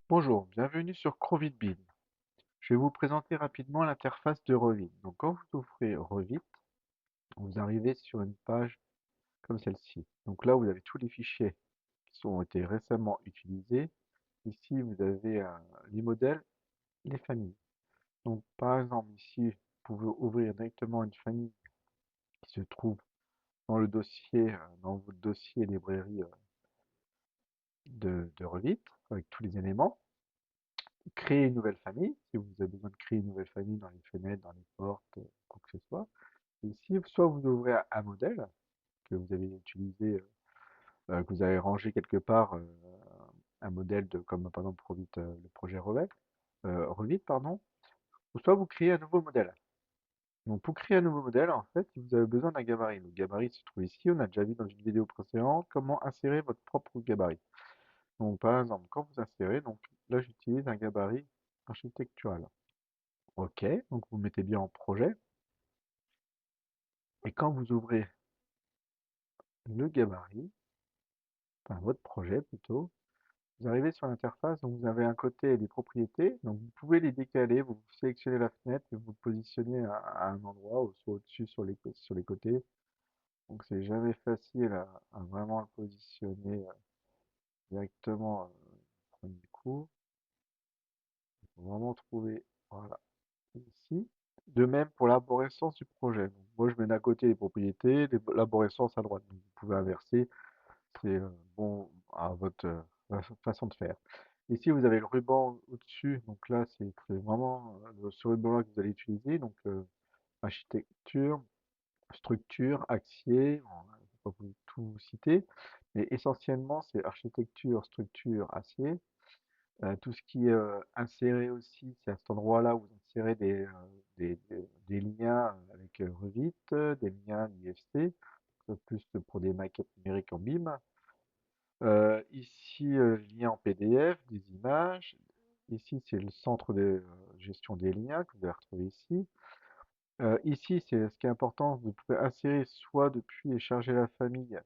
Bonjour, bienvenue sur CrowdBuild. Je vais vous présenter rapidement l'interface de Revit. Donc quand vous ouvrez Revit, vous arrivez sur une page comme celle-ci. Donc là, vous avez tous les fichiers qui ont été récemment utilisés. Ici, vous avez les modèles, les familles. Donc par exemple, ici, vous pouvez ouvrir directement une famille qui se trouve dans le dossier, dans votre dossier librairie de Revit, avec tous les éléments. Créer une nouvelle famille, si vous avez besoin de créer une nouvelle famille dans les fenêtres, dans les portes, quoi que ce soit. Ici, soit vous ouvrez un modèle que vous avez utilisé, que vous avez rangé quelque part, un modèle comme par exemple Revit, le projet Revit, pardon, ou soit vous créez un nouveau modèle. Donc pour créer un nouveau modèle, en fait, vous avez besoin d'un gabarit. Le gabarit se trouve ici, on a déjà vu dans une vidéo précédente comment insérer votre propre gabarit. Donc par exemple, quand vous insérez, donc là j'utilise un gabarit architectural. OK, donc vous mettez bien en projet, et quand vous ouvrez le gabarit, enfin votre projet plutôt, vous arrivez sur l'interface, donc vous avez un côté les propriétés, donc vous pouvez les décaler, vous sélectionnez la fenêtre et vous positionnez à un endroit, ou soit au-dessus sur les côtés. Donc c'est jamais facile à vraiment le positionner directement au premier coup. Il faut vraiment trouver, voilà, ici. De même pour l'arborescence du projet. Donc, moi je mets d'un côté les propriétés, l'arborescence à droite. Donc, vous pouvez inverser. C'est bon à votre façon de faire. Ici, vous avez le ruban au-dessus. Donc là, c'est vraiment ce ruban-là que vous allez utiliser. Donc architecture, structure, acier. Bon, je ne vais pas vous tout citer. Mais essentiellement, c'est architecture, structure, acier. Tout ce qui est inséré aussi, c'est à cet endroit-là où vous insérez des liens avec Revit, des liens IFC, plus pour des maquettes numériques en BIM. Ici, lien en PDF, des images. Ici, c'est le centre de gestion des liens que vous allez retrouver ici. Ici, c'est ce qui est important, vous pouvez insérer soit depuis et charger la famille.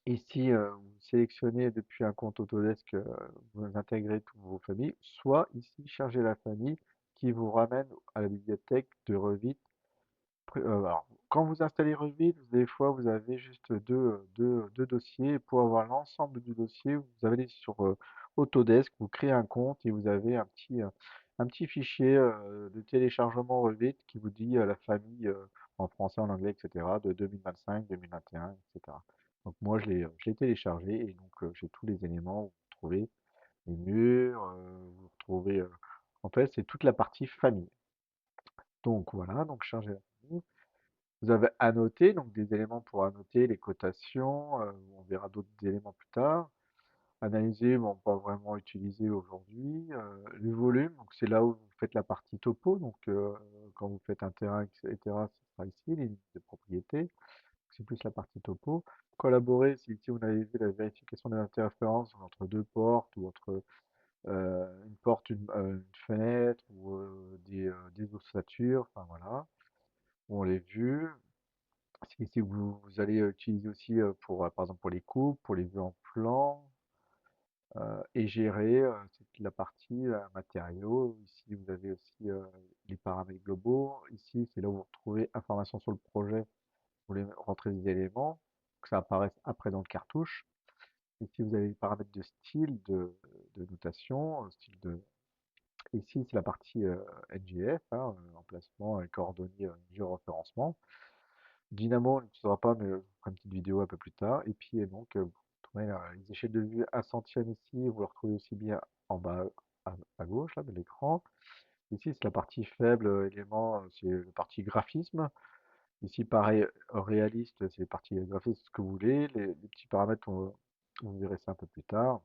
Ici, vous sélectionnez depuis un compte Autodesk, vous intégrez toutes vos familles, soit ici, charger la famille qui vous ramène à la bibliothèque de Revit. Alors, quand vous installez Revit, des fois, vous avez juste deux dossiers. Et pour avoir l'ensemble du dossier, vous allez sur Autodesk, vous créez un compte et vous avez un petit fichier de téléchargement Revit qui vous dit la famille en français, en anglais, etc. de 2025, 2021, etc. Donc moi, je l'ai téléchargé et donc j'ai tous les éléments. Vous retrouvez les murs, vous retrouvez... en fait, c'est toute la partie famille. Donc voilà, donc chargez la famille. Vous avez annoté, donc des éléments pour annoter, les cotations, on verra d'autres éléments plus tard. Analyser, bon, pas vraiment utilisé aujourd'hui. Le volume, donc c'est là où vous faites la partie topo, donc quand vous faites un terrain, etc., ce sera ici, les lignes de propriété, c'est plus la partie topo. Collaborer, c'est ici on avait vu la vérification des interférences entre deux portes ou entre une porte, une fenêtre ou des ossatures, enfin voilà, on les vu. C'est ici que vous allez utiliser aussi pour, par exemple, pour les coupes, pour les vues en plan, et gérer toute la partie matériaux. Ici, vous avez aussi les paramètres globaux. Ici, c'est là où vous retrouvez information sur le projet. Vous voulez rentrer des éléments, que ça apparaisse après dans le cartouche. Ici, vous avez les paramètres de style, de notation, Ici, c'est la partie NGF, hein, emplacement, coordonnées, géoréférencement. Dynamo, on n'utilisera pas, mais je vous ferai une petite vidéo un peu plus tard. Et puis, donc, vous trouvez les échelles de vue asynchrone ici, vous le retrouvez aussi bien en bas à gauche là, de l'écran. Ici, c'est la partie faible élément, c'est la partie graphisme. Ici, pareil, réaliste, c'est la partie graphisme, ce que vous voulez. Les petits paramètres, vous verrez ça un peu plus tard.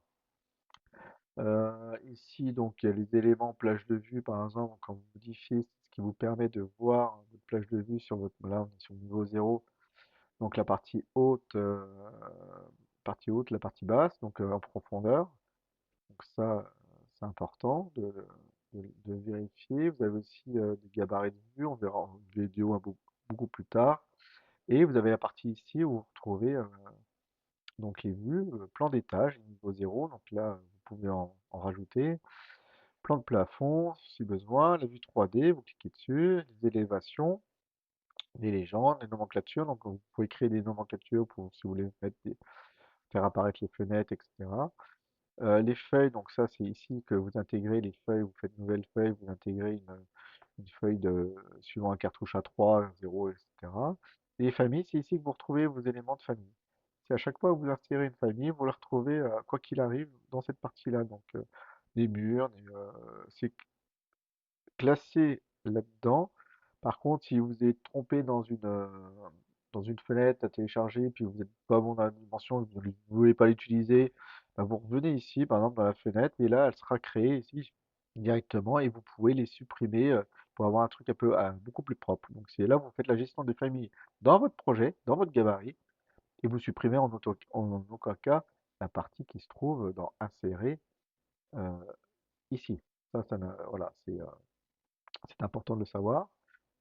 Ici, donc, il y a les éléments plage de vue, par exemple, quand vous modifiez, ce qui vous permet de voir votre plage de vue sur votre, là, on est sur le niveau 0. Donc partie haute, la partie basse, donc en profondeur. Donc ça, c'est important de vérifier. Vous avez aussi des gabarits de vue, on verra en vidéo beaucoup plus tard. Et vous avez la partie ici où vous retrouvez donc les vues, plan d'étage, niveau 0. Donc là, vous pouvez en rajouter. Plan de plafond, si besoin, la vue 3D, vous cliquez dessus, les élévations, les légendes, les nomenclatures. Donc vous pouvez créer des nomenclatures pour si vous voulez faire apparaître les fenêtres, etc. Les feuilles, donc ça c'est ici que vous intégrez les feuilles, vous faites une nouvelle feuille, vous intégrez une feuille suivant un cartouche A3, 0, etc. Et les familles, c'est ici que vous retrouvez vos éléments de famille. C'est à chaque fois que vous insérez une famille, vous la retrouvez, quoi qu'il arrive, dans cette partie-là. Donc des murs, c'est classé là-dedans. Par contre, si vous êtes trompé dans une fenêtre à télécharger, puis vous n'êtes pas bon dans la dimension, vous ne voulez pas l'utiliser, ben vous revenez ici, par exemple, dans la fenêtre, et là, elle sera créée ici directement, et vous pouvez les supprimer pour avoir un truc un peu beaucoup plus propre. Donc c'est là où vous faites la gestion des familles dans votre projet, dans votre gabarit, et vous supprimez en aucun cas la partie qui se trouve dans insérer euh, ici. Voilà, c'est important de le savoir.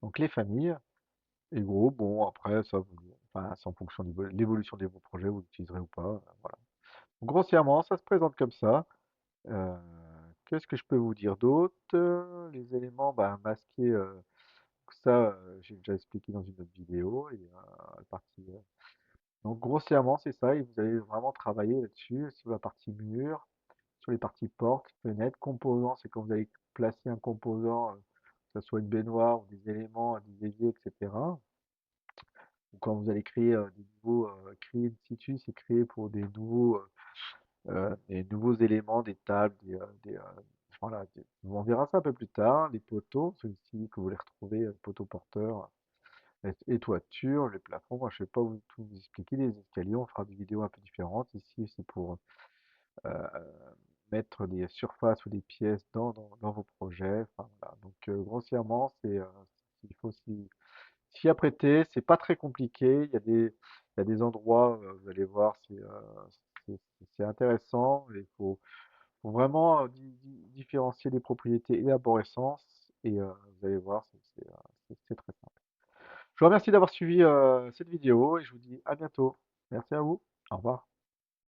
Donc les familles, et gros, bon, après, enfin, c'est en fonction de l'évolution de vos projets, vous l'utiliserez ou pas. Voilà. Donc, grossièrement, ça se présente comme ça. Euh, Qu'est-ce que je peux vous dire d'autre? Les éléments bah, masqués, ça, j'ai déjà expliqué dans une autre vidéo. Et, la partie, donc grossièrement, c'est ça, et vous allez vraiment travailler là-dessus, sur la partie mur, sur les parties portes, fenêtres, composants, c'est quand vous allez placer un composant, que ce soit une baignoire ou des éléments, des éviers, etc. Ou quand vous allez créer créer une situ, c'est créer pour des nouveaux éléments, des tables, voilà, on verra ça un peu plus tard. Les poteaux, ceux-ci que vous les retrouvez, poteaux porteurs, les toitures, les plafonds. Moi, je ne vais pas tout vous expliquer. Les escaliers, on fera des vidéos un peu différentes. Ici, c'est pour euh, mettre des surfaces ou des pièces dans vos projets. Enfin, voilà. Donc, grossièrement, il faut s'y apprêter. C'est pas très compliqué. Il y a des endroits, vous allez voir, c'est intéressant. Il faut vraiment différencier les propriétés et l'arborescence. Et vous allez voir, c'est très simple. Je vous remercie d'avoir suivi cette vidéo et je vous dis à bientôt. Merci à vous. Au revoir.